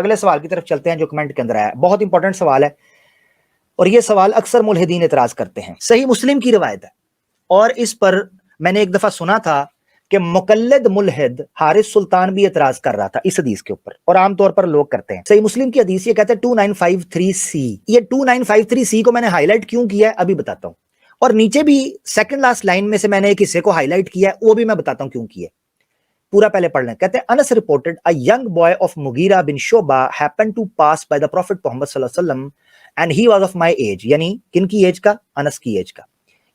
اگلے سوال کی طرف چلتے ہیں جو کمنٹ کے اندر آیا ہے، بہت انپورٹنٹ سوال ہے اور یہ سوال اکثر ملحدین اعتراض کرتے ہیں۔ صحیح مسلم کی روایت ہے اور اس پر میں نے ایک دفعہ سنا تھا کہ مقلد ملحد حارث سلطان بھی اعتراض کر رہا تھا اس حدیث کے اوپر، اور عام طور پر لوگ کرتے ہیں۔ صحیح مسلم کی حدیث یہ کہتے ہیں 2953C، یہ 2953C کو میں نے ہائی لائٹ کیوں کیا ہے ابھی بتاتا ہوں، اور نیچے بھی سیکنڈ لاسٹ لائن میں سے میں نے ایک حصے کو ہائی لائٹ کیا ہے، وہ بھی میں بتاتا ہوں کیوں کیا ہے۔ پورا پہلے پڑھ لیں۔ کہتے ہیں انس reported a young boy of Mughira bin Shu'bah happened to pass by the Prophet Muhammad صلی اللہ علیہ وسلم and he was of my age، یعنی کن کی ایج کا؟ انس کی ایج کا۔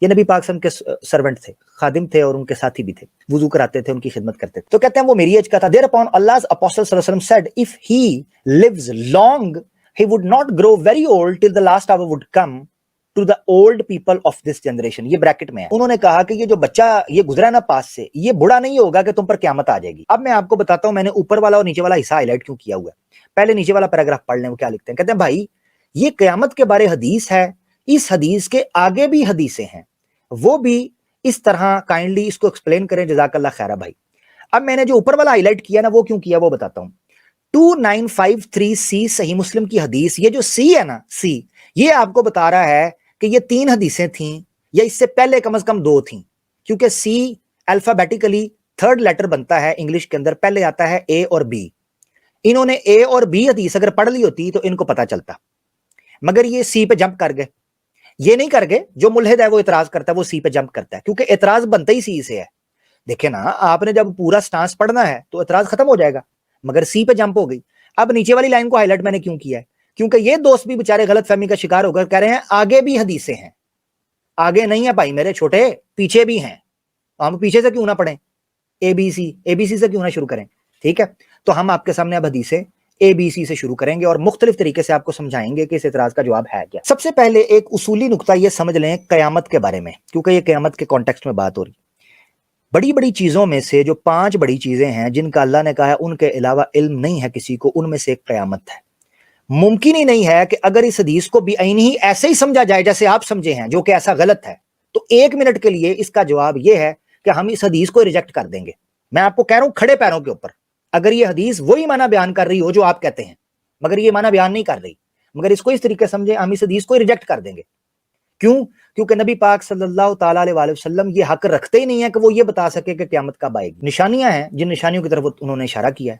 یہ نبی پاک صلی اللہ علیہ وسلم کے سرونٹ تھے، خادم تھے اور ان کے ساتھی بھی تھے، وضو کراتے تھے، ان کی خدمت کرتے تھے۔ تو کہتے ہیں وہ میری ایج کا تھا۔ Thereupon Allah's apostle صلی اللہ علیہ وسلم said if he lives long he would not grow very old till the last hour would come to the old people of this generation۔ یہ بریکٹ میں ہے۔ انہوں نے کہا کہ یہ جو بچہ یہ گزرا نا پاس سے، یہ بڑا نہیں ہوگا کہ تم پر قیامت آ جائے گی۔ اب میں آپ کو بتاتا ہوں میں نے اوپر والا اور نیچے والا حصہ ہائی لائٹ کیوں کیا ہوا ہے۔ پہلے نیچے والا پیراگراف پڑھ لیں، وہ کیا لکھتے ہیں۔ کہتے ہیں بھائی یہ قیامت کے بارے حدیث ہے، اس حدیث کے آگے بھی حدیثیں ہیں، وہ بھی اس طرح کائنڈلی اس کو ایکسپلین کریں، جزاک اللہ خیرہ بھائی۔ اب میں نے جو اوپر والا ہائی لائٹ کیا نا وہ کیوں کیا وہ بتاتا ہوں۔ 2953C صحیح مسلم کی حدیث، یہ جو سی ہے نا، سی یہ آپ کو بتا رہا ہے کہ یہ 3 حدیثیں تھیں یا اس سے پہلے کم از کم 2 تھیں، کیونکہ سی الفابیٹیکلی 3rd لیٹر بنتا ہے انگلش کے اندر، پہلے آتا ہے اے اور بی۔ انہوں نے اے اور بی حدیث اگر پڑھ لی ہوتی تو ان کو پتا چلتا، مگر یہ سی پہ جمپ کر گئے۔ یہ نہیں کر گئے، جو ملحد ہے وہ اعتراض کرتا ہے وہ سی پہ جمپ کرتا ہے، کیونکہ اعتراض بنتا ہی سی سے ہے۔ دیکھیں نا، آپ نے جب پورا سٹانس پڑھنا ہے تو اعتراض ختم ہو جائے گا، مگر سی پہ جمپ ہو گئی۔ اب نیچے والی لائن کو ہائی لائٹ میں نے کیوں کیا ہے؟ کیونکہ یہ دوست بھی بےچارے غلط فہمی کا شکار ہو کر کہہ رہے ہیں آگے بھی حدیثیں ہیں۔ آگے نہیں ہے بھائی میرے چھوٹے، پیچھے بھی ہیں۔ ہم پیچھے سے کیوں نہ پڑھیں؟ اے بی سی سے کیوں نہ شروع کریں؟ ٹھیک ہے، تو ہم آپ کے سامنے اب حدیثیں اے بی سی سے شروع کریں گے اور مختلف طریقے سے آپ کو سمجھائیں گے کہ اس اعتراض کا جواب ہے کیا۔ سب سے پہلے ایک اصولی نقطہ یہ سمجھ لیں قیامت کے بارے میں، کیونکہ یہ قیامت کے کانٹیکسٹ میں بات ہو رہی ہے۔ بڑی بڑی چیزوں میں سے جو 5 بڑی چیزیں ہیں جن کا اللہ نے کہا ہے ان کے علاوہ علم نہیں ہے کسی کو، ان میں سے ایک قیامت ہے۔ ممکن ہی نہیں ہے کہ اگر اس حدیث کو بھی عین ہی ایسے ہی سمجھا جائے جیسے آپ سمجھے ہیں، جو کہ ایسا غلط ہے، تو 1 منٹ کے لیے اس کا جواب یہ ہے کہ ہم اس حدیث کو ریجیکٹ کر دیں گے۔ میں آپ کو کہہ رہا ہوں کھڑے پیروں کے اوپر، اگر یہ حدیث وہی معنی بیان کر رہی ہو جو آپ کہتے ہیں، مگر یہ معنی بیان نہیں کر رہی، مگر اس کو اس طریقے سمجھیں، ہم اس حدیث کو ریجیکٹ کر دیں گے۔ کیوں؟ کیونکہ نبی پاک صلی اللہ تعالیٰ علیہ وآلہ وسلم یہ حق رکھتے ہی نہیں ہے کہ وہ یہ بتا سکے کہ قیامت کب آئے گی۔ نشانیاں ہیں جن نشانیوں کی طرف انہوں نے اشارہ کیا ہے۔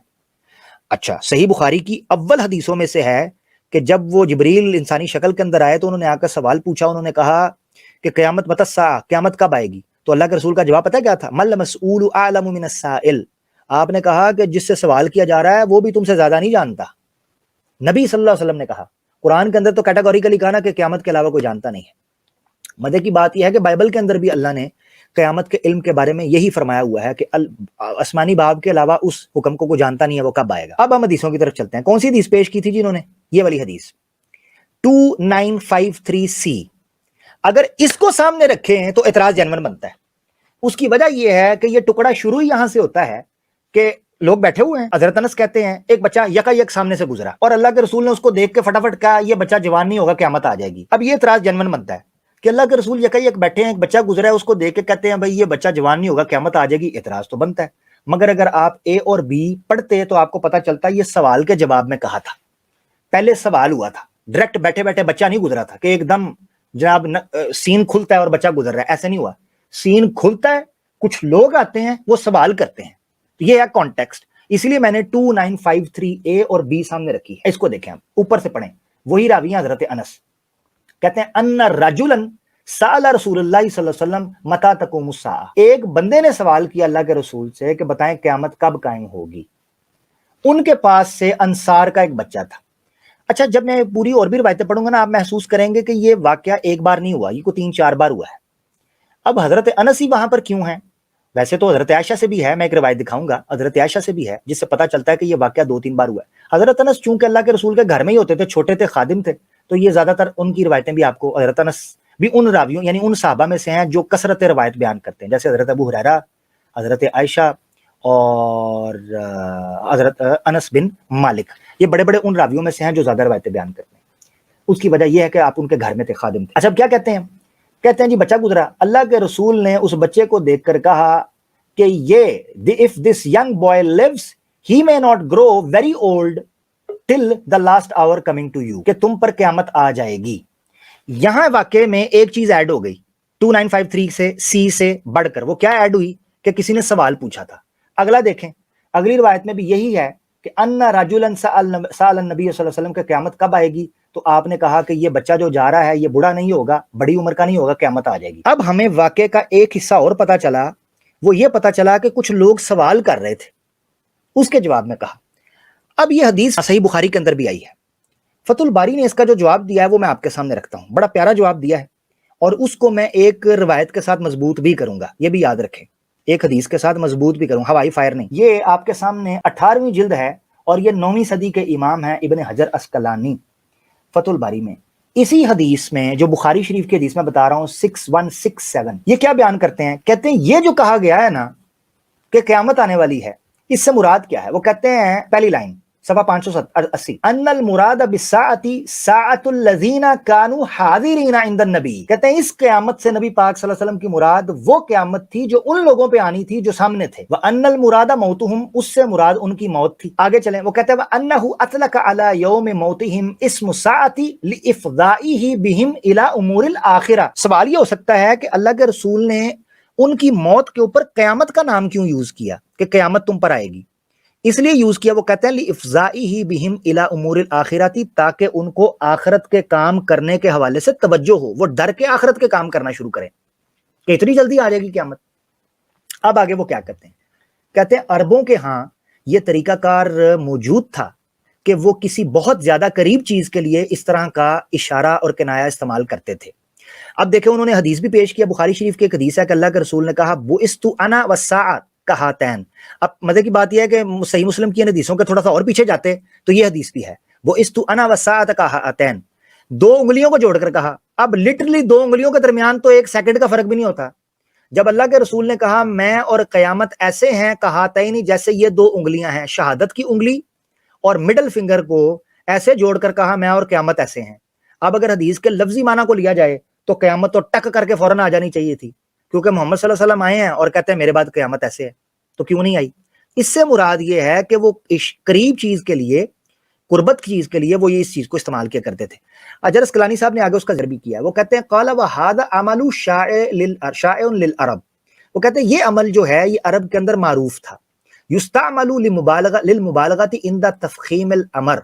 اچھا، صحیح بخاری کی اول حدیثوں میں سے ہے کہ جب وہ جبریل انسانی شکل کے اندر آئے تو انہوں نے آ کر سوال پوچھا، انہوں نے کہا کہ قیامت متی الساعہ، قیامت کب آئے گی؟ تو اللہ کے رسول کا جواب پتہ کیا تھا؟ مل مسئول اعلم من السائل۔ آپ نے کہا کہ جس سے سوال کیا جا رہا ہے وہ بھی تم سے زیادہ نہیں جانتا۔ نبی صلی اللہ علیہ وسلم نے کہا، قرآن کے اندر تو کیٹیگوریکلی کہا نا کہ قیامت کے علاوہ کوئی جانتا نہیں ہے۔ مزے کی بات یہ ہے کہ بائبل کے اندر بھی اللہ نے قیامت کے علم کے بارے میں یہی فرمایا ہوا ہے کہ آسمانی باب کے علاوہ اس حکم کو کوئی جانتا نہیں ہے وہ کب آئے گا۔ اب ہم حدیثوں کی طرف چلتے ہیں۔ کون سی حدیث پیش کی تھی جنہوں نے؟ یہ والی حدیث 2953C۔ اگر اس کو سامنے رکھے ہیں تو اعتراض جینون بنتا ہے۔ اس کی وجہ یہ ہے کہ یہ ٹکڑا شروع ہی یہاں سے ہوتا ہے کہ لوگ بیٹھے ہوئے ہیں، حضرت انس کہتے ہیں ایک بچہ یکا یک سامنے سے گزرا اور اللہ کے رسول نے اس کو دیکھ کے فٹافٹ کہا یہ بچہ جوان نہیں ہوگا قیامت آ جائے گی۔ اب یہ اعتراض جینون بنتا ہے کہ اللہ کے رسول یکا یک بیٹھے ہیں، ایک بچہ گزرا ہے، اس کو دیکھ کے کہتے ہیں بھائی یہ بچہ جوان نہیں ہوگا قیامت آ جائے گی۔ اعتراض تو بنتا ہے، مگر اگر آپ اے اور بی پڑھتے تو آپ کو پتہ چلتا یہ سوال کے جواب میں کہا تھا۔ پہلے سوال ہوا تھا، ڈائریکٹ بیٹھے بیٹھے بچہ نہیں گزرا تھا کہ ایک دم جناب سین کھلتا ہے اور بچہ گزر رہا ہے، ایسے نہیں ہوا۔ سین کھلتا ہے، کچھ لوگ آتے ہیں وہ سوال کرتے ہیں، تو یہ ہے کانٹیکسٹ۔ اس لیے میں نے 2953A اور B سامنے رکھی ہے۔ اس کو دیکھیں، ہم اوپر سے پڑھیں، وہی راوی ہیں حضرت انس، کہتے ہیں ان رجلا سأل رسول اللہ صلی اللہ علیہ وسلم متی تقوم الساعہ۔ ایک بندے نے سوال کیا اللہ کے رسول سے کہ بتائیں قیامت کب قائم ہوگی۔ ان کے پاس سے انصار کا ایک بچہ تھا۔ اچھا، جب میں پوری اور بھی روایتیں پڑھوں گا نا آپ محسوس کریں گے کہ یہ واقعہ ایک بار نہیں ہوا، یہ کو 3-4 بار ہوا ہے۔ اب حضرت انس ہی وہاں پر کیوں ہیں؟ ویسے تو حضرت عائشہ سے بھی ہے، میں ایک روایت دکھاؤں گا، حضرت عائشہ سے بھی ہے جس سے پتہ چلتا ہے کہ یہ واقعہ 2-3 بار ہوا ہے۔ حضرت انس چونکہ اللہ کے رسول کے گھر میں ہی ہوتے تھے، چھوٹے تھے، خادم تھے، تو یہ زیادہ تر ان کی روایتیں بھی آپ کو، حضرت انس بھی ان راویوں یعنی ان صحابہ میں سے ہیں جو کثرت روایت بیان کرتے ہیں، جیسے حضرت ابو ہریرہ، حضرت عائشہ اور حضرت انس بن مالک، یہ بڑے بڑے ان راویوں میں سے ہیں جو زیادہ روایتیں بیان کرتے ہیں۔ اس کی وجہ یہ ہے کہ آپ ان کے گھر میں تھے، خادم تھے۔ اچھا، کیا کہتے ہیں؟ کہتے ہیں جی بچہ گزرا، اللہ کے رسول نے اس بچے کو دیکھ کر کہا کہ یہ if this young boy lives he may not grow very old till the last hour coming to you, کہ تم پر قیامت آ جائے گی. یہاں واقعے میں ایک چیز ایڈ ہو گئی 2953 سے سی سے بڑھ کر. وہ کیا ایڈ ہوئی کہ کسی نے سوال پوچھا تھا. اگلا دیکھیں, اگلی روایت میں بھی یہی ہے کہ ان رجلا سأل النبی صلی اللہ علیہ وسلم کہ قیامت کب آئے گی, تو آپ نے کہا کہ یہ بچہ جو جا رہا ہے یہ بوڑھا نہیں ہوگا, بڑی عمر کا نہیں ہوگا, قیامت آ جائے گی. اب ہمیں واقعے کا ایک حصہ اور پتا چلا, وہ یہ پتا چلا کہ کچھ لوگ سوال کر رہے تھے, اس کے جواب میں کہا. اب یہ حدیث صحیح بخاری کے اندر بھی آئی ہے. فتح الباری نے اس کا جو جواب دیا ہے وہ میں آپ کے سامنے رکھتا ہوں. بڑا پیارا جواب دیا ہے, اور اس کو میں ایک روایت کے ساتھ مضبوط بھی کروں گا, یہ بھی یاد رکھیں, ایک حدیث کے ساتھ مضبوط بھی کروں, ہوائی فائر نہیں. یہ آپ کے سامنے 18ویں جلد ہے, اور یہ 9ویں صدی کے امام ہیں ابن حجر اسقلانی, فتح الباری میں. اسی حدیث میں جو بخاری شریف کی حدیث میں بتا رہا ہوں 6167, یہ کیا بیان کرتے ہیں, کہتے ہیں یہ جو کہا گیا ہے نا کہ قیامت آنے والی ہے, اس سے مراد کیا ہے. وہ کہتے ہیں پہلی لائن صفحہ 580, ان المراد بالساعۃ ساعۃ الذین کانوا حاضرین عند النبی, کہتے ہیں اس قیامت سے نبی پاک صلی اللہ علیہ وسلم کی مراد وہ قیامت تھی جو ان لوگوں پہ آنی تھی جو سامنے تھے. وان المراد موتہم, اس سے مراد ان کی موت تھی. آگے چلیں, وہ کہتے ہیں وانہ اطلق علی یوم موتہم اسم الساعۃ لافضائہ بہم الی امور الاخرہ. سوال یہ ہو سکتا ہے کہ اللہ کے رسول نے ان کی موت کے اوپر قیامت کا نام کیوں یوز کیا کہ قیامت تم پر آئے گی, اس لیے یوز کیا. وہ کہتے ہیں لافضائہ بہم الی امور الاخرہ, تاکہ ان کو آخرت کے کام کرنے کے حوالے سے توجہ ہو, وہ ڈر کے آخرت کے کام کرنا شروع کریں کہ اتنی جلدی آ جائے گی قیامت. اب آگے وہ کیا کہتے ہیں, کہتے ہیں عربوں کے ہاں یہ طریقہ کار موجود تھا کہ وہ کسی بہت زیادہ قریب چیز کے لیے اس طرح کا اشارہ اور کنایہ استعمال کرتے تھے. اب دیکھیں انہوں نے حدیث بھی پیش کیا, بخاری شریف کی ایک حدیث ہے کہ اللہ کے رسول نے کہا بعثت انا والساعۃ کہاتین. اب مزے کی بات یہ ہے کہ صحیح مسلم کی ان حدیثوں کے تھوڑا سا اور پیچھے جاتے تو یہ حدیث بھی ہے, بعثت انا والساعۃ کہاتین, 2 انگلیوں کو جوڑ کر کہا. اب لٹرلی 2 انگلیوں کے درمیان تو 1 سیکنڈ کا فرق بھی نہیں ہوتا. جب اللہ کے رسول نے کہا میں اور قیامت ایسے ہیں کہاتین, جیسے یہ 2 انگلیاں ہیں, شہادت کی انگلی اور مڈل فنگر کو ایسے جوڑ کر کہا میں اور قیامت ایسے ہیں. اب اگر حدیث کے لفظی معنی کو لیا جائے تو قیامت تو ٹک کر کے فوراً آ جانی چاہیے تھی, کیونکہ محمد صلی اللہ علیہ وسلم آئے ہیں اور کہتے ہیں میرے بعد قیامت ایسے ہے, تو کیوں نہیں آئی. اس سے مراد یہ ہے کہ وہ قریب چیز کے لیے, قربت کی چیز کے لیے وہ یہ اس چیز کو استعمال کیا کرتے تھے. حجر اسقلانی صاحب نے آگے اس کا ذکر بھی کیا ہے. وہ کہتے ہیں قال وهذا عمل شائع للعرب, وہ کہتے ہیں یہ عمل جو ہے یہ عرب کے اندر معروف تھا. یستعمل للمبالغۃ عند تفخیم الامر,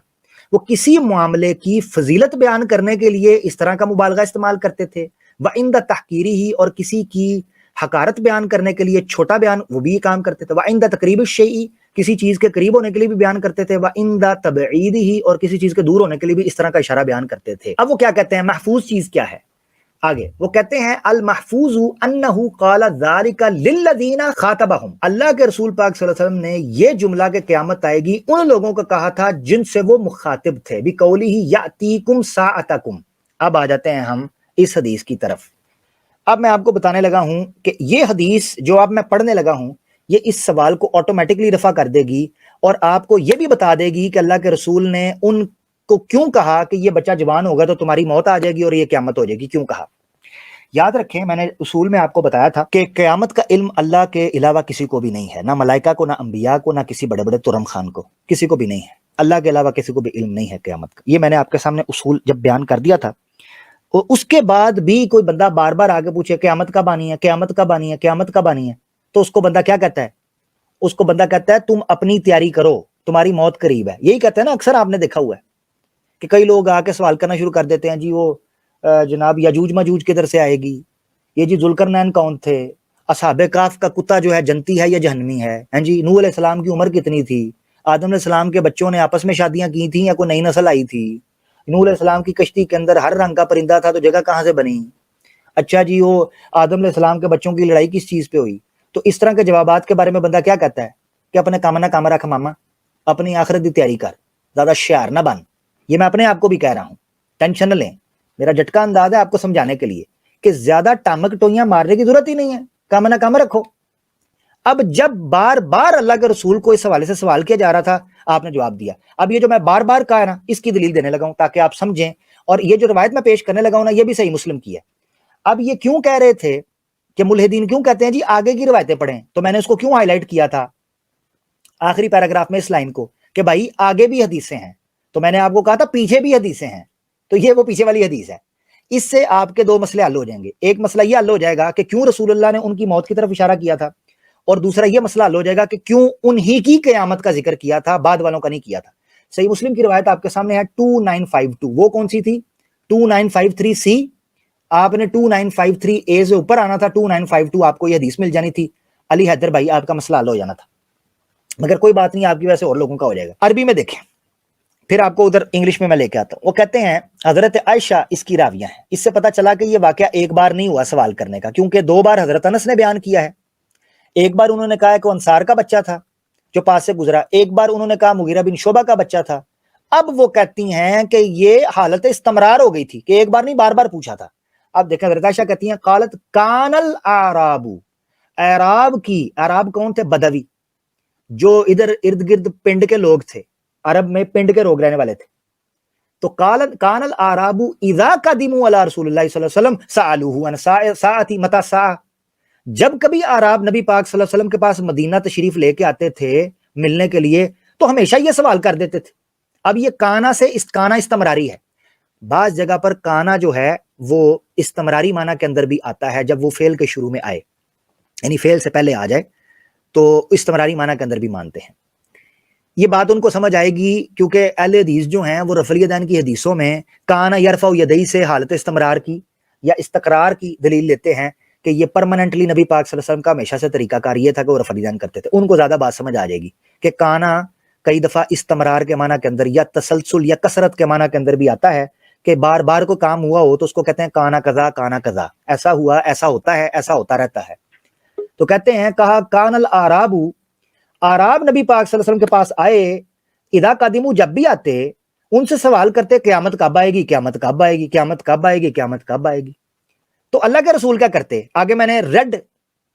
وہ کسی معاملے کی فضیلت بیان کرنے کے لیے اس طرح کا مبالغہ استعمال کرتے تھے. وعند تحقیرہ, اور کسی کی حقارت بیان کرنے کے لیے چھوٹا بیان وہ بھی یہ کام کرتے تھے. وعند تقریب الشیء, کسی چیز کے قریب ہونے کے لیے بھی بیان کرتے تھے. وعند تبعیدہ, اور کسی چیز کے دور ہونے کے لیے بھی اس طرح کا اشارہ بیان کرتے تھے. اب وہ کیا کہتے ہیں محفوظ چیز کیا ہے, آگے وہ کہتے ہیں المحفوظ انہ قال ذلک للذین خاطبہم, اللہ کے رسول پاک صلی اللہ علیہ وسلم نے یہ جملہ کہ قیامت آئے گی ان لوگوں کو کہا تھا جن سے وہ مخاطب تھے, بقولہ یاتیکم ساعتکم. اب آ جاتے ہیں ہم اس حدیث کی طرف. اب میں آپ کو بتانے لگا ہوں کہ یہ حدیث جو اب میں پڑھنے لگا ہوں یہ اس سوال کو آٹومیٹکلی رفع کر دے گی, اور آپ کو یہ بھی بتا دے گی کہ اللہ کے رسول نے ان کو کیوں کہا کہ یہ بچہ جوان ہوگا تو تمہاری موت آ جائے گی اور یہ قیامت ہو جائے گی, کیوں کہا. یاد رکھیں میں نے اصول میں آپ کو بتایا تھا کہ قیامت کا علم اللہ کے علاوہ کسی کو بھی نہیں ہے, نہ ملائکہ کو, نہ انبیاء کو, نہ کسی بڑے بڑے ترم خان کو, کسی کو بھی نہیں ہے. اللہ کے علاوہ کسی کو بھی علم نہیں ہے قیامت کا. یہ میں نے آپ کے سامنے اصول جب بیان کر دیا تھا. اور اس کے بعد بھی کوئی بندہ بار بار آگے پوچھے قیامت کب آنی ہے, قیامت کب آنی ہے, قیامت کب آنی ہے, تو اس کو بندہ کیا کہتا ہے, اس کو بندہ کہتا ہے تم اپنی تیاری کرو, تمہاری موت قریب ہے. یہی کہتے ہیں نا, اکثر آپ نے دیکھا ہوا ہے کہ کئی لوگ آ کے سوال کرنا شروع کر دیتے ہیں, جی وہ جناب یاجوج ماجوج کدھر سے آئے گی, یہ جی ذوالقرنین کون تھے, اصحاب کہف کا کتا جو ہے جنتی ہے یا جہنمی ہے, ہیں جی نوح علیہ السلام کی عمر کتنی تھی, آدم علیہ السلام کے بچوں نے آپس میں شادیاں کی تھیں یا کوئی نئی نسل آئی تھی, نوح علیہ السلام کی کشتی کے اندر ہر رنگ کا پرندہ تھا تو جگہ کہاں سے بنی, اچھا جی وہ آدم علیہ السلام کے بچوں کی لڑائی کس چیز پہ ہوئی. تو اس طرح کے جوابات کے بارے میں بندہ کیا کہتا ہے کہ اپنے کام نہ کام رکھ ماما, اپنی آخرت دی تیاری کر, زیادہ شعار نہ بن. یہ میں اپنے آپ کو بھی کہہ رہا ہوں, ٹینشن نہ لیں, میرا جھٹکا انداز ہے آپ کو سمجھانے کے لیے کہ زیادہ ٹامک ٹوئیاں مارنے کی ضرورت ہی نہیں ہے, کام نہ کام رکھو. اب جب بار بار اللہ کے رسول کو اس حوالے سے سوال کیا جا رہا تھا آپ نے جواب دیا. اب یہ جو میں بار بار کہا ہے نا اس کی دلیل دینے لگا ہوں تاکہ آپ سمجھیں, اور یہ جو روایت میں پیش کرنے لگا ہوں نا یہ بھی صحیح مسلم کی ہے. اب یہ کیوں کہہ رہے تھے کہ ملحدین کیوں کہتے ہیں جی آگے کی روایتیں پڑھیں, تو میں نے اس کو کیوں ہائی لائٹ کیا تھا آخری پیراگراف میں اس لائن کو کہ بھائی آگے بھی حدیثیں ہیں, تو میں نے آپ کو کہا تھا پیچھے بھی حدیثیں ہیں, تو یہ وہ پیچھے والی حدیث ہے. اس سے آپ کے دو مسئلے حل ہو جائیں گے. ایک مسئلہ یہ حل ہو جائے گا کہ کیوں رسول اللہ نے ان کی موت کی طرف اشارہ کیا تھا, اور دوسرا یہ مسئلہ حل ہو جائے گا کہ کیوں انہی کی قیامت کا ذکر کیا تھا, بعد والوں کا نہیں کیا تھا. صحیح مسلم کی روایت آپ کے سامنے ہے 2952. وہ کون سی تھی؟ 2953 سی. آپ نے 2953 اے سے اوپر آنا تھا, 2952 آپ کو یہ حدیث مل جانی تھی. علی حیدر بھائی آپ کا مسئلہ حل ہو جانا تھا, مگر کوئی بات نہیں, آپ کی وجہ سے اور لوگوں کا ہو جائے گا. عربی میں دیکھیں, پھر آپ کو ادھر انگلش میں لے کے آتا ہوں. وہ کہتے ہیں حضرت عائشہ اس کی راویہ ہیں. اس سے پتا چلا کہ یہ واقعہ ایک بار نہیں ہوا سوال کرنے کا, کیونکہ دو بار حضرت انس نے بیان کیا ہے. ایک بار انہوں نے کہا کہ وہ انصار کا بچہ تھا جو پاس سے گزرا, ایک بار انہوں نے کہا مغیرہ بن شعبہ کا بچہ تھا. اب وہ کہتی ہیں کہ یہ حالت استمرار ہو گئی تھی کہ ایک بار نہیں بار بار پوچھا تھا. اب دیکھیں حضرت عائشہ کہتی ہیں قالت کان الاعراب, اعراب کی, اعراب کون تھے؟ بدوی, جو ادھر ارد گرد پنڈ کے لوگ تھے, عرب میں پنڈ کے لوگ رہنے والے تھے. تو قالت کان الاعراب اذا قدموا علی رسول اللہ صلی اللہ علیہ وسلم سالوه عن ساعتی متى الساعه, جب کبھی اعراب نبی پاک صلی اللہ علیہ وسلم کے پاس مدینہ تشریف لے کے آتے تھے ملنے کے لیے, تو ہمیشہ یہ سوال کر دیتے تھے. اب یہ کانا سے کانا استمراری ہے. بعض جگہ پر کانا جو ہے وہ استمراری معنی کے اندر بھی آتا ہے جب وہ فعل کے شروع میں آئے, یعنی فعل سے پہلے آ جائے تو استمراری معنی کے اندر بھی مانتے ہیں. یہ بات ان کو سمجھ آئے گی کیونکہ اہل حدیث جو ہیں وہ رفع الیدین کی حدیثوں میں کانا یرفع یدیہ سے حالت استمرار کی یا استقرار کی دلیل لیتے ہیں کہ یہ پرماننٹلی نبی پاک صلی اللہ علیہ وسلم کا ہمیشہ سے طریقہ کار یہ تھا کہ وہ رفع الیدین کرتے تھے. ان کو زیادہ بات سمجھ آ جائے گی کہ کانا کئی دفعہ استمرار کے معنی کے اندر یا تسلسل یا کثرت کے معنی کے اندر بھی آتا ہے کہ بار بار کو کام ہوا ہو تو اس کو کہتے ہیں کانا قضا, کانا قضا, ایسا ہوا, ایسا ہوتا ہے, ایسا ہوتا رہتا ہے. تو کہتے ہیں کہا کان الاعراب, اعراب نبی پاک صلی اللہ علیہ وسلم کے پاس آئے, اذا قدموا جب بھی آتے ان سے سوال کرتے قیامت کب آئے گی, قیامت کب آئے گی, قیامت کب آئے گی, قیامت کب آئے گی. تو اللہ کے رسول کیا کرتے, آگے میں نے ریڈ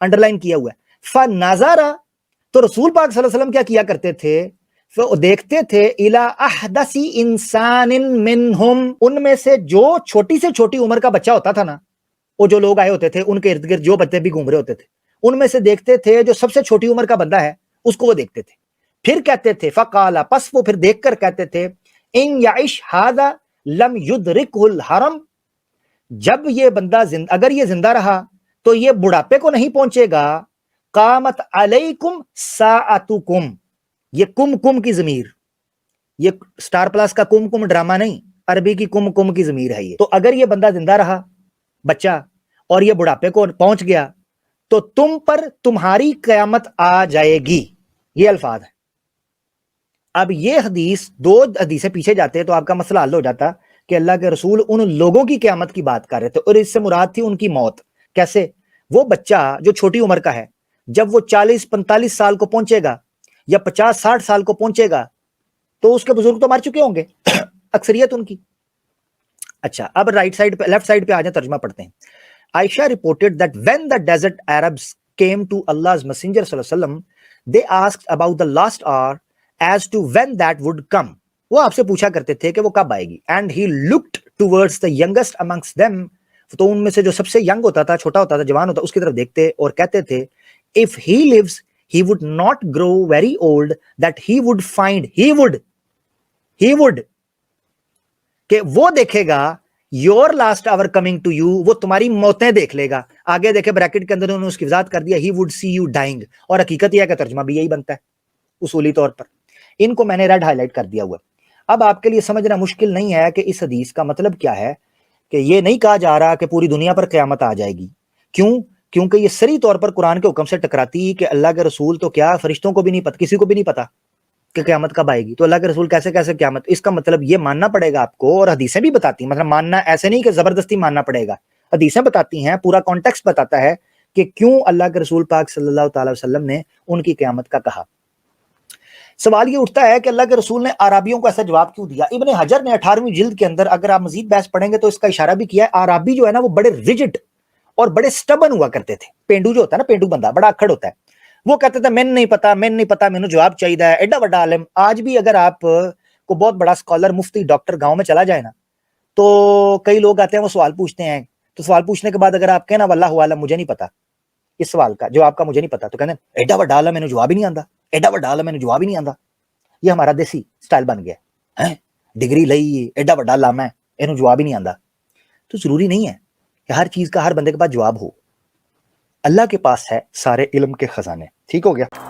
انڈر لائن کیا ہوا ہے, فنظر, تو رسول پاک صلی اللہ علیہ وسلم کیا کیا کرتے تھے, دیکھتے تھے الی احدث انسان منہم, ان میں سے جو چھوٹی سے چھوٹی عمر کا بچہ ہوتا تھا نا, وہ جو لوگ آئے ہوتے تھے ان کے ارد گرد جو بچے بھی گھوم رہے ہوتے تھے, ان میں سے دیکھتے تھے جو سب سے چھوٹی عمر کا بندہ ہے اس کو وہ دیکھتے تھے. پھر کہتے تھے فقالا, پس وہ پھر دیکھ کر کہتے تھے ان یعش ھذا لم یدرکہ الحرم, جب یہ بندہ اگر یہ زندہ رہا تو یہ بڑھاپے کو نہیں پہنچے گا. قامت علیکم ساعتکم, یہ کم کم کی ضمیر, یہ سٹار پلس کا کم کم ڈرامہ نہیں, عربی کی کم کم کی ضمیر ہے یہ. تو اگر یہ بندہ زندہ رہا بچہ اور یہ بڑھاپے کو پہنچ گیا تو تم پر تمہاری قیامت آ جائے گی, یہ الفاظ ہے. اب یہ حدیث, دو حدیثیں پیچھے جاتے تو آپ کا مسئلہ حل ہو جاتا کہ اللہ کے رسول ان لوگوں کی قیامت کی بات کر رہے تھے اور اس سے مراد تھی ان کی موت. کیسے؟ وہ بچہ جو چھوٹی عمر کا ہے جب وہ 40-45 سال کو پہنچے گا یا 50-60 سال کو پہنچے گا تو اس کے بزرگ تو مر چکے ہوں گے اکثریت ان کی. اچھا اب رائٹ سائڈ پہ, لیفٹ سائڈ پہ آ جائیں, ترجمہ پڑھتے ہیں. عائشہ reported that when the desert Arabs came to Allah's messenger صلی اللہ علیہ وسلم, they asked about the last hour as to when that would come. وہ آپ سے پوچھا کرتے تھے کہ وہ کب آئے گی. And he looked towards the youngest amongst them, تو ان میں سے جو سب سے ینگ ہوتا تھا, چھوٹا ہوتا تھا, جوان ہوتا, اس کی طرف دیکھتے اور کہتے تھے if he lives he would not grow very old that he would find, he would کہ وہ دیکھے گا your last hour coming to you, وہ تمہاری موتیں دیکھ لے گا. آگے دیکھے بریکٹ کے اندر انہوں نے اس کی وضاحت کر دیا he would see you dying, اور حقیقت یہ ہے کہ ترجمہ بھی یہی بنتا ہے اصولی طور پر. ان کو میں نے ریڈ ہائی لائٹ کر دیا ہوا. اب آپ کے لیے سمجھنا مشکل نہیں ہے کہ اس حدیث کا مطلب کیا ہے, کہ یہ نہیں کہا جا رہا کہ پوری دنیا پر قیامت آ جائے گی. کیوں؟ کیونکہ یہ صریح طور پر قرآن کے حکم سے ٹکراتی کہ اللہ کے رسول تو کیا فرشتوں کو بھی نہیں پتہ, کسی کو بھی نہیں پتا کہ قیامت کب آئے گی, تو اللہ کے رسول کیسے قیامت. اس کا مطلب یہ ماننا پڑے گا آپ کو, اور حدیثیں بھی بتاتی ہیں, مطلب ماننا ایسے نہیں کہ زبردستی ماننا پڑے گا, حدیثیں بتاتی ہیں, پورا کانٹیکسٹ بتاتا ہے کہ کیوں اللہ کے رسول پاک صلی اللہ تعالی وسلم نے ان کی قیامت کا کہا. سوال یہ اٹھتا ہے کہ اللہ کے رسول نے عرابیوں کو ایسا جواب کیوں دیا. ابن حجر نے 18ویں جلد کے اندر, اگر آپ مزید بحث پڑھیں گے تو اس کا اشارہ بھی کیا ہے, عرابی جو ہے نا وہ بڑے ریجڈ اور بڑے سٹبن ہوا کرتے تھے. پینڈو جو ہوتا ہے نا, پینڈو بندہ بڑا اکھڑ ہوتا ہے, وہ کہتے تھے میں نہیں پتا, مینوں جواب چاہیے ہے. ایڈا بڑا عالم, آج بھی اگر آپ کو بہت بڑا اسکالر, مفتی, ڈاکٹر گاؤں میں چلا جائے نا, تو کئی لوگ آتے ہیں وہ سوال پوچھتے ہیں, تو سوال پوچھنے کے بعد اگر آپ کہنا واللہ عالم مجھے نہیں پتا, اس سوال کا جواب کا مجھے نہیں پتا, تو کہتے ہیں ایڈا بڑا عالم مینوں جواب ہی نہیں آندا, ایڈا بڑا عالم مینوں جواب ہی نہیں آندا. یہ ہمارا دیسی سٹائل بن گیا ہے, ڈگری لئی ایڈا وڈا لامہ ہے اینو جواب ہی نہیں آندا. تو ضروری نہیں ہے کہ ہر چیز کا ہر بندے کے پاس جواب ہو. اللہ کے پاس ہے سارے علم کے خزانے. ٹھیک ہو گیا.